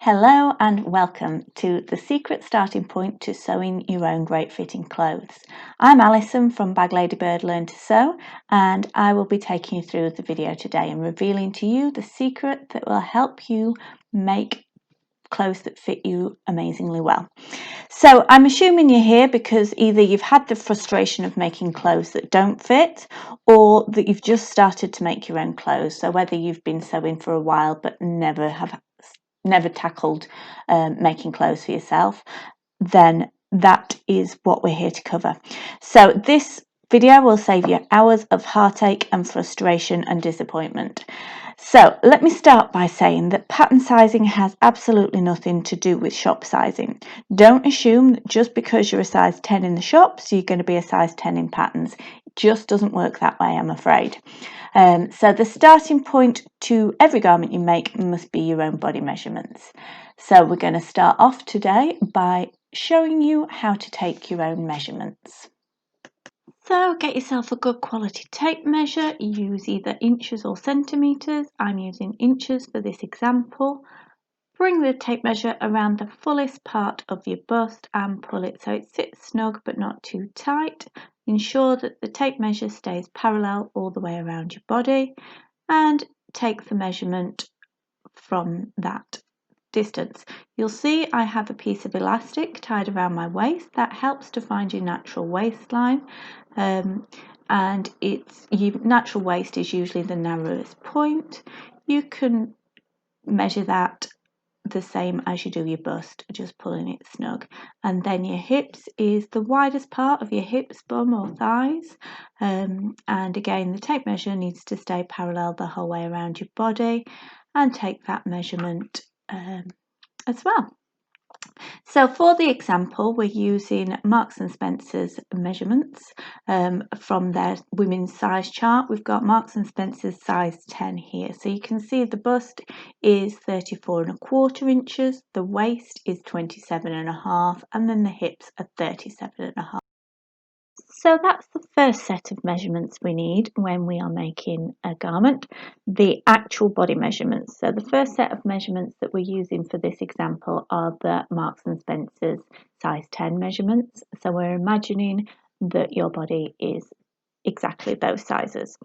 Hello and welcome to the secret starting point to sewing your own great fitting clothes. I'm Alison from Bag Ladybird Learn to Sew, and I will be taking you through the video today and revealing to you the secret that will help you make clothes that fit you amazingly well. So I'm assuming you're here because either you've had the frustration of making clothes that don't fit, or that you've just started to make your own clothes. So whether you've been sewing for a while but never tackled making clothes for yourself, then that is what we're here to cover. So this video will save you hours of heartache and frustration and disappointment. So let me start by saying that pattern sizing has absolutely nothing to do with shop sizing. Don't assume that just because you're a size 10 in the shops, you're going to be a size 10 in patterns. It just doesn't work that way, I'm afraid. So the starting point to every garment you make must be your own body measurements. So we're going to start off today by showing you how to take your own measurements. So get yourself a good quality tape measure. Use either inches or centimetres. I'm using inches for this example. Bring the tape measure around the fullest part of your bust and pull it so it sits snug but not too tight. Ensure that the tape measure stays parallel all the way around your body, and take the measurement from that distance. You'll see I have a piece of elastic tied around my waist. That helps to find your natural waistline, and your natural waist is usually the narrowest point. You can measure that the same as you do your bust, just pulling it snug. And then your hips is the widest part of your hips, bum or thighs, and again the tape measure needs to stay parallel the whole way around your body, and take that measurement as well. So for the example, we're using Marks and Spencer's measurements from their women's size chart. We've got Marks and Spencer's size 10 here. So you can see the bust is 34.25 inches, the waist is 27.5, and then the hips are 37.5. So that's the first set of measurements we need when we are making a garment, the actual body measurements. So the first set of measurements that we're using for this example are the Marks and Spencer's size 10 measurements. So we're imagining that your body is exactly those sizes,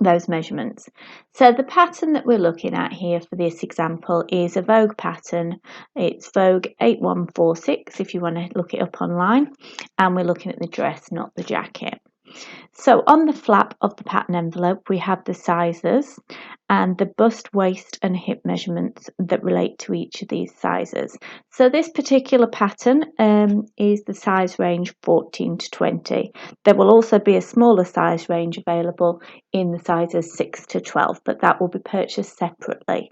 those measurements. So the pattern that we're looking at here for this example is a Vogue pattern. It's Vogue 8146 if you want to look it up online, and we're looking at the dress, not the jacket. So on the flap of the pattern envelope we have the sizes and the bust, waist and hip measurements that relate to each of these sizes. So this particular pattern is the size range 14 to 20. There will also be a smaller size range available in the sizes 6 to 12, but that will be purchased separately.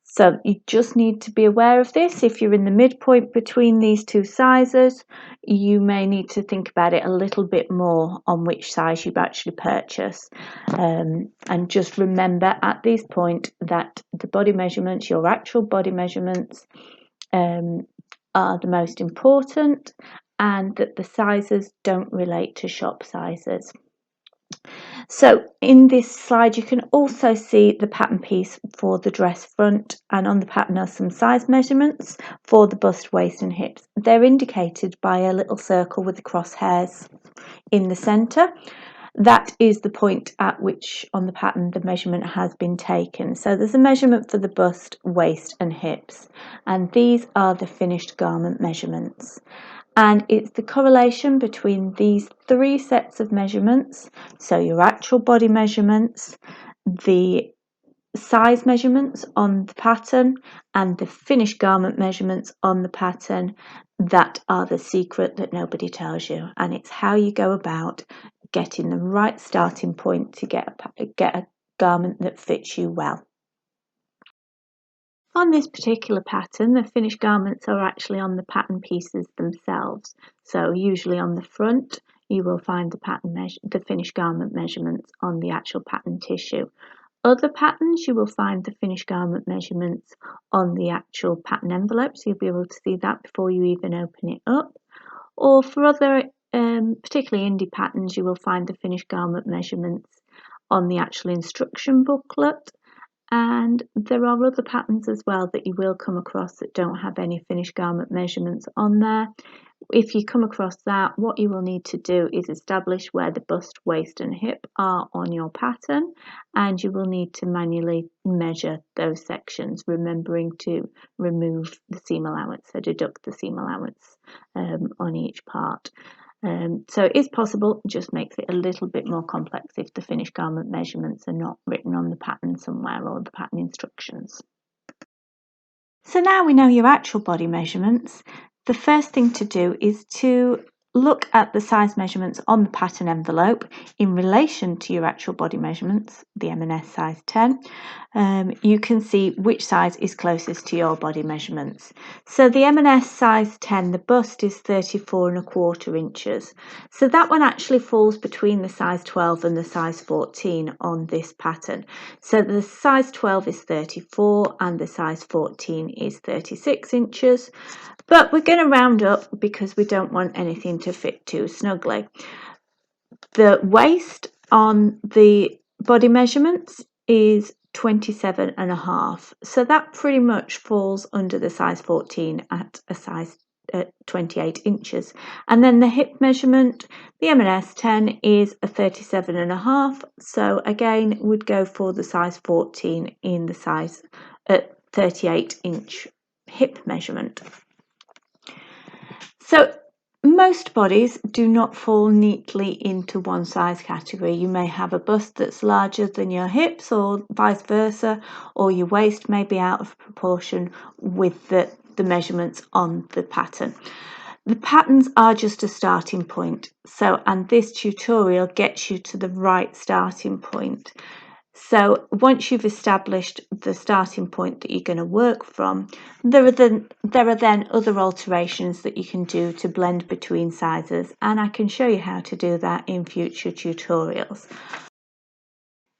So you just need to be aware of this. If you're in the midpoint between these two sizes, you may need to think about it a little bit more on which size you actually purchase. And just remember at this point that the body measurements, your actual body measurements, are the most important, and that the sizes don't relate to shop sizes. So in this slide you can also see the pattern piece for the dress front, and on the pattern are some size measurements for the bust, waist and hips. They're indicated by a little circle with the crosshairs in the centre. That is the point at which on the pattern the measurement has been taken. So there's a measurement for the bust, waist and hips, and these are the finished garment measurements. And it's the correlation between these three sets of measurements, so your actual body measurements, the size measurements on the pattern and the finished garment measurements on the pattern, that are the secret that nobody tells you. And it's how you go about getting the right starting point to get a garment that fits you well. On this particular pattern, the finished garments are actually on the pattern pieces themselves. So usually on the front, you will find the finished garment measurements on the actual pattern tissue. Other patterns, you will find the finished garment measurements on the actual pattern envelope, so you'll be able to see that before you even open it up. Or for other, particularly indie patterns, you will find the finished garment measurements on the actual instruction booklet. And there are other patterns as well that you will come across that don't have any finished garment measurements on there. If you come across that, what you will need to do is establish where the bust, waist and hip are on your pattern, and you will need to manually measure those sections, remembering to remove the seam allowance, so deduct the seam allowance on each part. So it is possible, it just makes it a little bit more complex if the finished garment measurements are not written on the pattern somewhere or the pattern instructions. So now we know your actual body measurements. The first thing to do is to look at the size measurements on the pattern envelope in relation to your actual body measurements, the M&S size 10. You can see which size is closest to your body measurements. So the M&S size 10, the bust is 34¼ inches. So that one actually falls between the size 12 and the size 14 on this pattern. So the size 12 is 34 and the size 14 is 36 inches. But we're going to round up because we don't want anything to fit too snugly. The waist on the body measurements is 27½. So that pretty much falls under the size 14 at a size 28 inches. And then the hip measurement, the M&S 10 is a 37½. So again, would go for the size 14 in the size 38-inch hip measurement. So most bodies do not fall neatly into one size category. You may have a bust that's larger than your hips or vice versa, or your waist may be out of proportion with the measurements on the pattern. The patterns are just a starting point. And this tutorial gets you to the right starting point. So once you've established the starting point that you're going to work from, there are then other alterations that you can do to blend between sizes, and I can show you how to do that in future tutorials.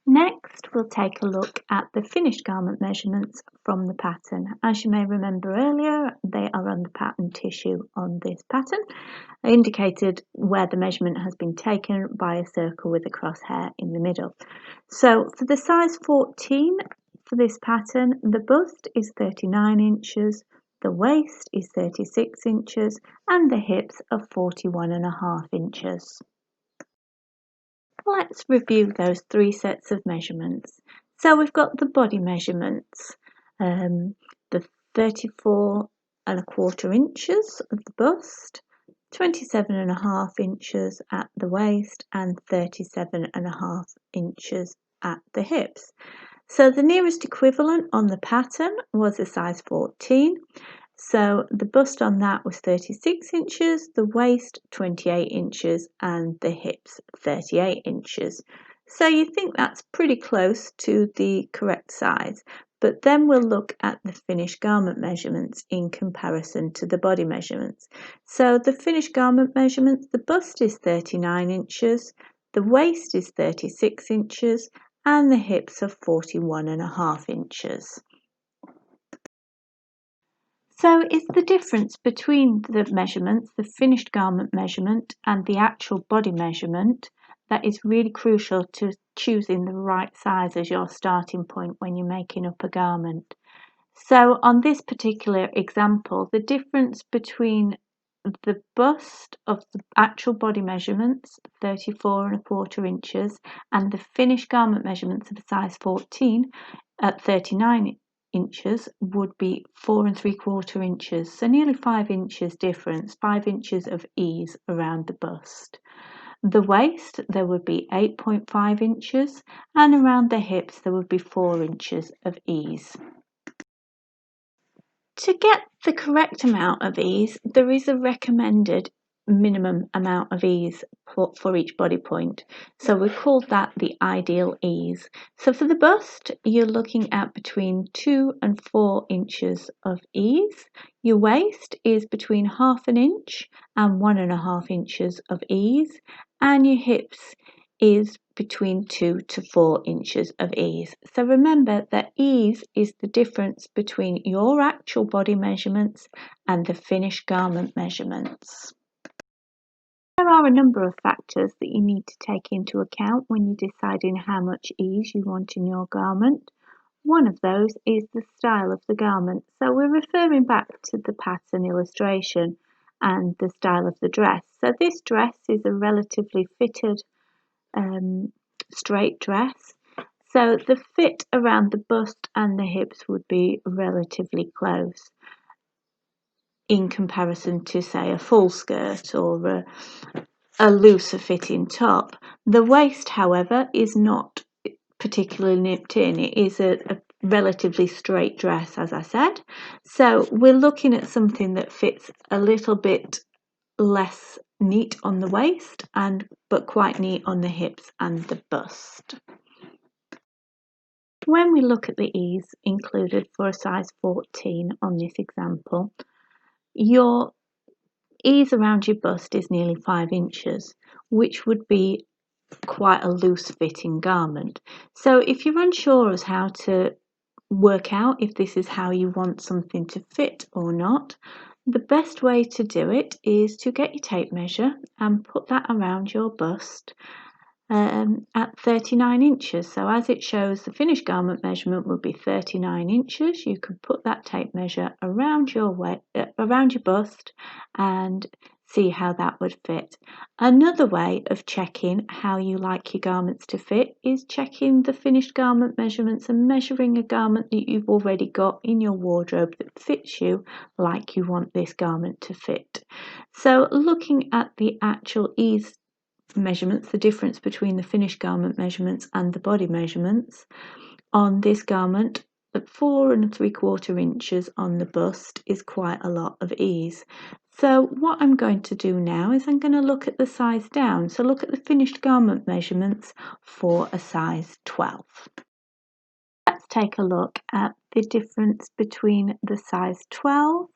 Next, we'll take a look at the finished garment measurements from the pattern. As you may remember earlier, they are on the pattern tissue on this pattern, indicated where the measurement has been taken by a circle with a crosshair in the middle. So for the size 14 for this pattern, the bust is 39 inches, the waist is 36 inches, and the hips are 41½ inches. Let's review those three sets of measurements. So we've got the body measurements, the 34¼ inches of the bust, 27½ inches at the waist, and 37½ inches at the hips. So the nearest equivalent on the pattern was a size 14. So the bust on that was 36 inches, the waist 28 inches, and the hips 38 inches. So you think that's pretty close to the correct size. But then we'll look at the finished garment measurements in comparison to the body measurements. So the finished garment measurements, the bust is 39 inches, the waist is 36 inches, and the hips are 41½ inches. So it's the difference between the measurements, the finished garment measurement and the actual body measurement, that is really crucial to choosing the right size as your starting point when you're making up a garment. So on this particular example, the difference between the bust of the actual body measurements, 34¼ inches, and the finished garment measurements of a size 14 at 39 inches would be 4¾ inches, so nearly 5 inches difference, 5 inches of ease around the bust. The waist, there would be 8.5 inches, and around the hips there would be 4 inches of ease. To get the correct amount of ease, there is a recommended minimum amount of ease for each body point. So we called that the ideal ease. So for the bust, you're looking at between 2 and 4 inches of ease. Your waist is between 1/2 inch and 1½ inches of ease, and your hips is between 2 to 4 inches of ease. So remember that ease is the difference between your actual body measurements and the finished garment measurements. There are a number of factors that you need to take into account when you're deciding how much ease you want in your garment. One of those is the style of the garment. So we're referring back to the pattern illustration and the style of the dress. So this dress is a relatively fitted straight dress. So the fit around the bust and the hips would be relatively close in comparison to, say, a full skirt or a looser fitting top. The waist, however, is not particularly nipped in. It is a relatively straight dress, as I said. So we're looking at something that fits a little bit less neat on the waist but quite neat on the hips and the bust. When we look at the ease included for a size 14 on this example, your ease around your bust is nearly 5 inches, which would be quite a loose fitting garment. So if you're unsure as how to work out if this is how you want something to fit or not, the best way to do it is to get your tape measure and put that around your bust at 39 inches. So as it shows, the finished garment measurement would be 39 inches. You could put that tape measure around your bust and see how that would fit. Another way of checking how you like your garments to fit is checking the finished garment measurements and measuring a garment that you've already got in your wardrobe that fits you like you want this garment to fit. So looking at the actual ease measurements, the difference between the finished garment measurements and the body measurements on this garment, at 4 3/4 inches on the bust is quite a lot of ease. So what I'm going to do now is I'm going to look at the size down. So look at the finished garment measurements for a size 12. Let's take a look at the difference between the size 12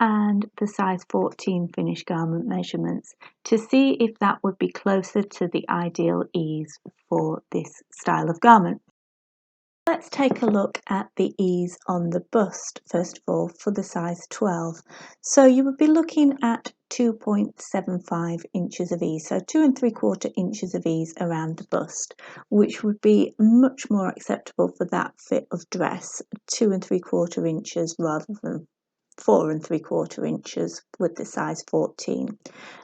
and the size 14 finished garment measurements to see if that would be closer to the ideal ease for this style of garment. Let's take a look at the ease on the bust first of all for the size 12. So you would be looking at 2.75 inches of ease, so 2 3/4 inches of ease around the bust, which would be much more acceptable for that fit of dress, 2 3/4 inches rather than 4 3/4 inches with the size 14.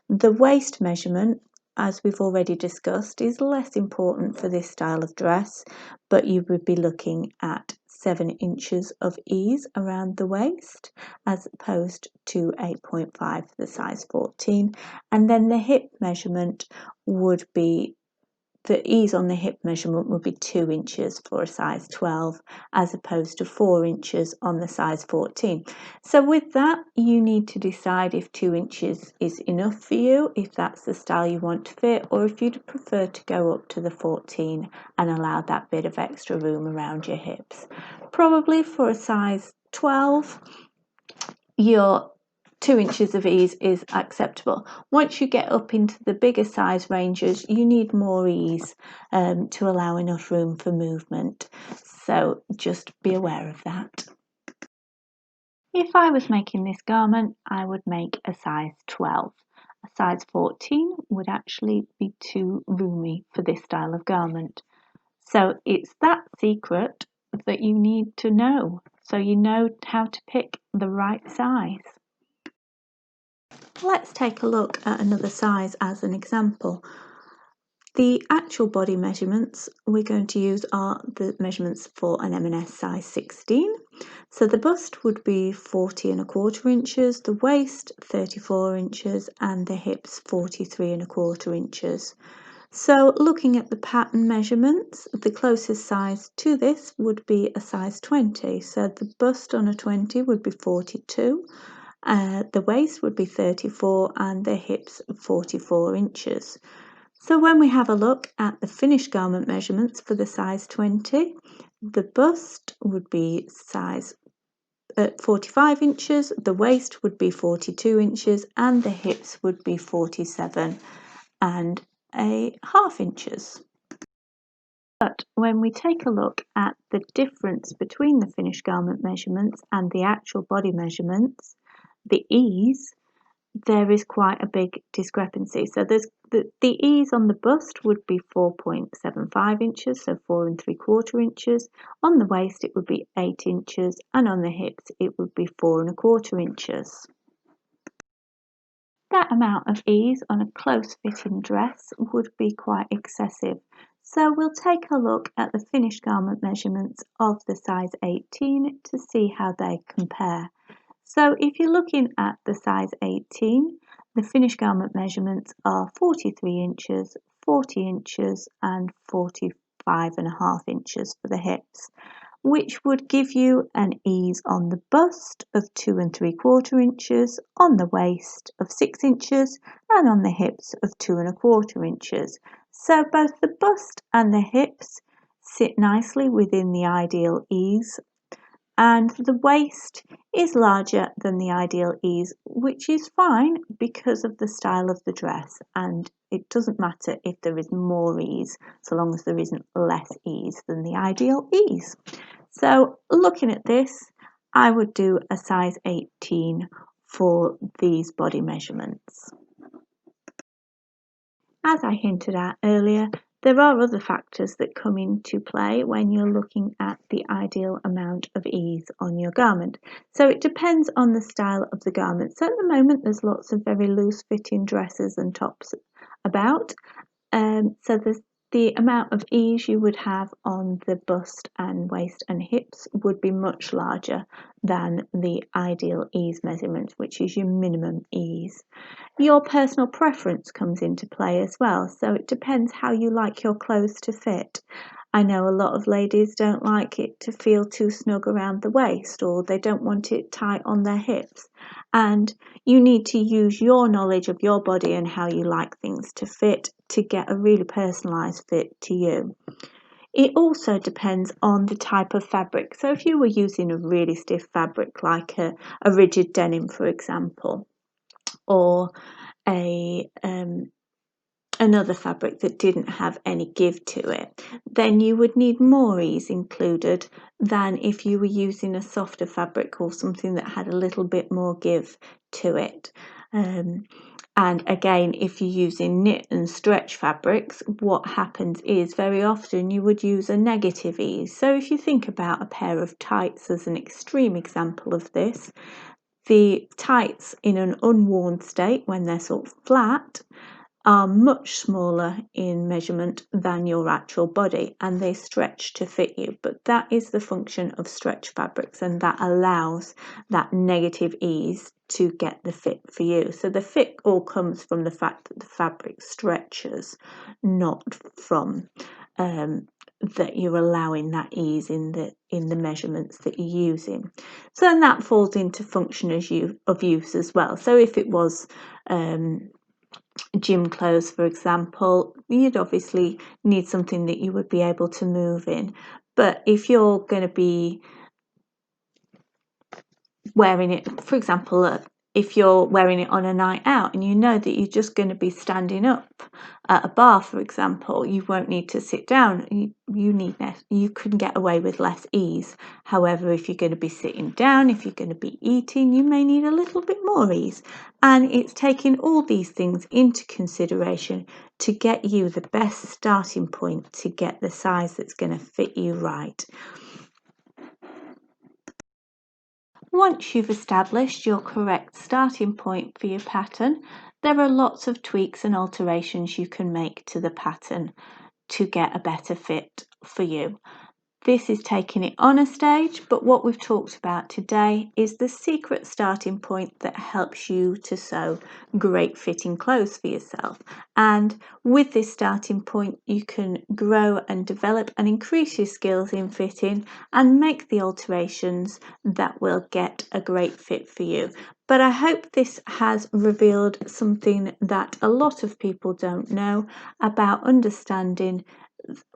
The waist measurement, as we've already discussed, is less important for this style of dress, but you would be looking at 7 inches of ease around the waist as opposed to 8.5 for the size 14. And then the hip measurement would be, the ease on the hip measurement would be 2 inches for a size 12 as opposed to 4 inches on the size 14. So with that, you need to decide if 2 inches is enough for you, if that's the style you want to fit, or if you'd prefer to go up to the 14 and allow that bit of extra room around your hips. Probably for a size 12, your 2 inches of ease is acceptable. Once you get up into the bigger size ranges, you need more ease to allow enough room for movement. So just be aware of that. If I was making this garment, I would make a size 12. A size 14 would actually be too roomy for this style of garment. So it's that secret that you need to know, so you know how to pick the right size. Let's take a look at another size as an example. The actual body measurements we're going to use are the measurements for an M&S size 16. So the bust would be 40 1/4 inches, the waist 34 inches and the hips 43 1/4 inches. So looking at the pattern measurements, the closest size to this would be a size 20. So the bust on a 20 would be 42. The waist would be 34 and the hips 44 inches. So when we have a look at the finished garment measurements for the size 20, the bust would be size 45 inches, the waist would be 42 inches and the hips would be 47 and a half inches. But when we take a look at the difference between the finished garment measurements and the actual body measurements, the ease, there is quite a big discrepancy. So there's the ease on the bust would be 4.75 inches, so 4 3/4 inches. On the waist it would be 8 inches, and on the hips it would be 4 1/4 inches. That amount of ease on a close-fitting dress would be quite excessive. So we'll take a look at the finished garment measurements of the size 18 to see how they compare. So if you're looking at the size 18, the finished garment measurements are 43 inches, 40 inches and 45.5 inches for the hips, which would give you an ease on the bust of 2 3/4 inches, on the waist of 6 inches and on the hips of 2 1/4 inches. So both the bust and the hips sit nicely within the ideal ease, and the waist is larger than the ideal ease, which is fine because of the style of the dress, and it doesn't matter if there is more ease so long as there isn't less ease than the ideal ease. So looking at this, I would do a size 18 for these body measurements. As I hinted at earlier, there are other factors that come into play when you're looking at the ideal amount of ease on your garment. So it depends on the style of the garment. So at the moment there's lots of very loose fitting dresses and tops about. So the amount of ease you would have on the bust and waist and hips would be much larger than the ideal ease measurement, which is your minimum ease. Your personal preference comes into play as well, so it depends how you like your clothes to fit. I know a lot of ladies don't like it to feel too snug around the waist, or they don't want it tight on their hips, and you need to use your knowledge of your body and how you like things to fit to get a really personalised fit to you. It also depends on the type of fabric. So if you were using a really stiff fabric like a rigid denim, for example, or another fabric that didn't have any give to it, then you would need more ease included than if you were using a softer fabric or something that had a little bit more give to it. And again, if you're using knit and stretch fabrics, what happens is very often you would use a negative ease. So if you think about a pair of tights as an extreme example of this, the tights in an unworn state, when they're sort of flat, are much smaller in measurement than your actual body, and they stretch to fit you. But that is the function of stretch fabrics, and that allows that negative ease to get the fit for you. So the fit all comes from the fact that the fabric stretches, not from that you're allowing that ease in the measurements that you're using. So then that falls into function of use as well. So if it was gym clothes, for example, you'd obviously need something that you would be able to move in. But if you're going to be wearing it, for example, if you're wearing it on a night out and you know that you're just going to be standing up at a bar, for example, you won't need to sit down. You can get away with less ease. However, if you're going to be sitting down, if you're going to be eating, you may need a little bit more ease. And it's taking all these things into consideration to get you the best starting point to get the size that's going to fit you right. Once you've established your correct starting point for your pattern, there are lots of tweaks and alterations you can make to the pattern to get a better fit for you. This is taking it on a stage, but what we've talked about today is the secret starting point that helps you to sew great fitting clothes for yourself. And with this starting point, you can grow and develop and increase your skills in fitting and make the alterations that will get a great fit for you. But I hope this has revealed something that a lot of people don't know about understanding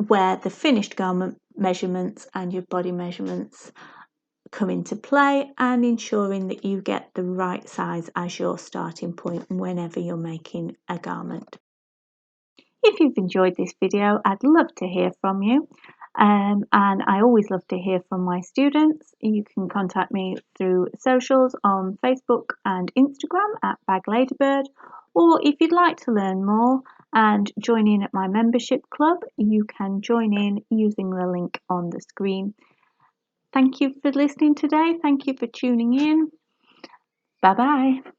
where the finished garment measurements and your body measurements come into play, and ensuring that you get the right size as your starting point whenever you're making a garment. If you've enjoyed this video, I'd love to hear from you. And I always love to hear from my students. You can contact me through socials on Facebook and Instagram at bagladybird, or if you'd like to learn more and join in at my membership club, you can join in using the link on the screen. Thank you for listening today. Thank you for tuning in. Bye bye.